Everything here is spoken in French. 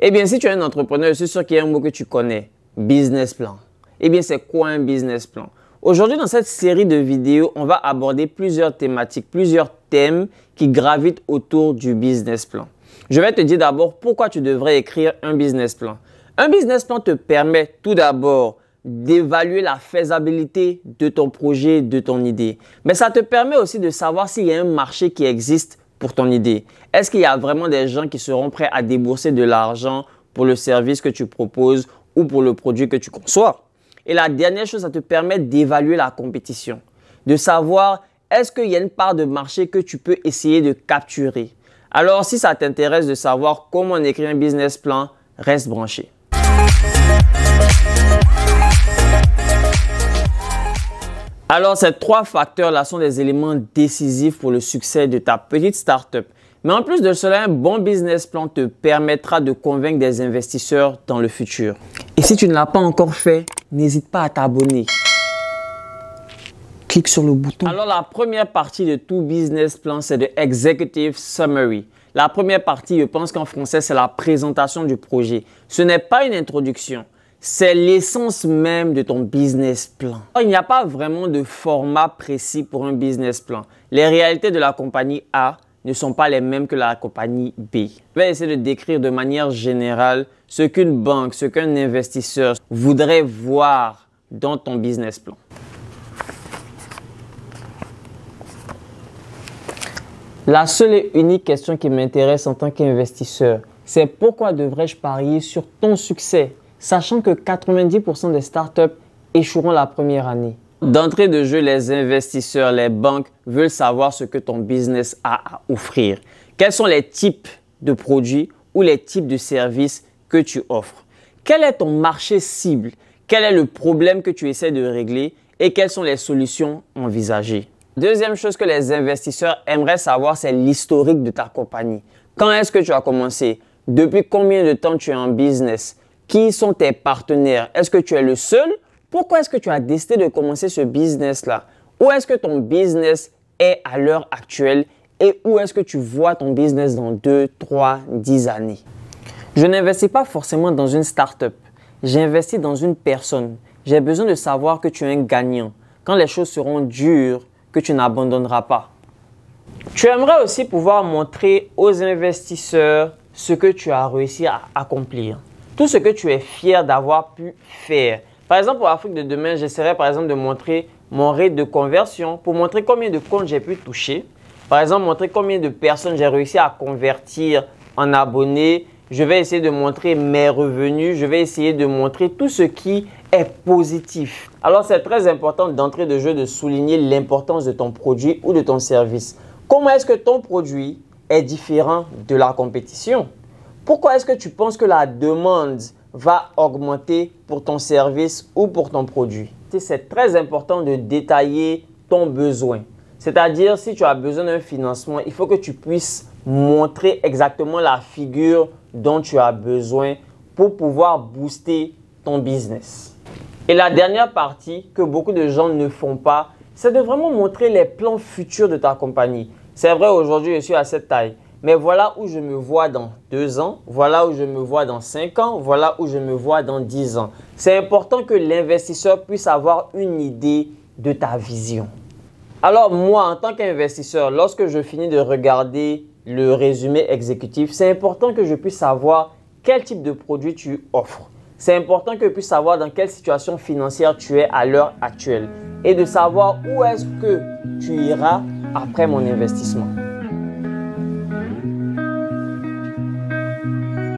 Eh bien, si tu es un entrepreneur, je suis sûr qu'il y a un mot que tu connais, business plan. Eh bien, c'est quoi un business plan? Aujourd'hui, dans cette série de vidéos, on va aborder plusieurs thématiques, plusieurs thèmes qui gravitent autour du business plan. Je vais te dire d'abord pourquoi tu devrais écrire un business plan. Un business plan te permet tout d'abord d'évaluer la faisabilité de ton projet, de ton idée. Mais ça te permet aussi de savoir s'il y a un marché qui existe pour ton idée. Est-ce qu'il y a vraiment des gens qui seront prêts à débourser de l'argent pour le service que tu proposes ou pour le produit que tu conçois? Et la dernière chose, ça te permet d'évaluer la compétition, de savoir est-ce qu'il y a une part de marché que tu peux essayer de capturer. Alors, si ça t'intéresse de savoir comment on écrit un business plan, reste branché. Alors, ces trois facteurs-là sont des éléments décisifs pour le succès de ta petite startup. Mais en plus de cela, un bon business plan te permettra de convaincre des investisseurs dans le futur. Et si tu ne l'as pas encore fait, n'hésite pas à t'abonner. Clique sur le bouton. Alors, la première partie de tout business plan, c'est le Executive Summary. La première partie, je pense qu'en français, c'est la présentation du projet. Ce n'est pas une introduction. C'est l'essence même de ton business plan. Il n'y a pas vraiment de format précis pour un business plan. Les réalités de la compagnie A ne sont pas les mêmes que la compagnie B. Je vais essayer de décrire de manière générale ce qu'une banque, ce qu'un investisseur voudrait voir dans ton business plan. La seule et unique question qui m'intéresse en tant qu'investisseur, c'est pourquoi devrais-je parier sur ton succès, sachant que 90% des startups échoueront la première année. D'entrée de jeu, les investisseurs, les banques veulent savoir ce que ton business a à offrir. Quels sont les types de produits ou les types de services que tu offres? Quel est ton marché cible? Quel est le problème que tu essaies de régler et quelles sont les solutions envisagées? Deuxième chose que les investisseurs aimeraient savoir, c'est l'historique de ta compagnie. Quand est-ce que tu as commencé? Depuis combien de temps tu es en business? Qui sont tes partenaires? Est-ce que tu es le seul? Pourquoi est-ce que tu as décidé de commencer ce business-là? Où est-ce que ton business est à l'heure actuelle et où est-ce que tu vois ton business dans 2, 3, 10 années? Je n'investis pas forcément dans une start-up. J'investis dans une personne. J'ai besoin de savoir que tu es un gagnant. Quand les choses seront dures, que tu n'abandonneras pas. Tu aimerais aussi pouvoir montrer aux investisseurs ce que tu as réussi à accomplir. Tout ce que tu es fier d'avoir pu faire. Par exemple, pour l'Afrique de demain, j'essaierai par exemple de montrer mon rate de conversion pour montrer combien de comptes j'ai pu toucher. Par exemple, montrer combien de personnes j'ai réussi à convertir en abonnés. Je vais essayer de montrer mes revenus. Je vais essayer de montrer tout ce qui est positif. Alors, c'est très important d'entrée de jeu de souligner l'importance de ton produit ou de ton service. Comment est-ce que ton produit est différent de la compétition? Pourquoi est-ce que tu penses que la demande va augmenter pour ton service ou pour ton produit? C'est très important de détailler ton besoin. C'est-à-dire, si tu as besoin d'un financement, il faut que tu puisses montrer exactement la figure dont tu as besoin pour pouvoir booster ton business. Et la dernière partie que beaucoup de gens ne font pas, c'est de vraiment montrer les plans futurs de ta compagnie. C'est vrai, aujourd'hui, je suis à cette taille. Mais voilà où je me vois dans 2 ans, voilà où je me vois dans 5 ans, voilà où je me vois dans 10 ans. C'est important que l'investisseur puisse avoir une idée de ta vision. Alors moi, en tant qu'investisseur, lorsque je finis de regarder le résumé exécutif, c'est important que je puisse savoir quel type de produit tu offres. C'est important que je puisse savoir dans quelle situation financière tu es à l'heure actuelle et de savoir où est-ce que tu iras après mon investissement.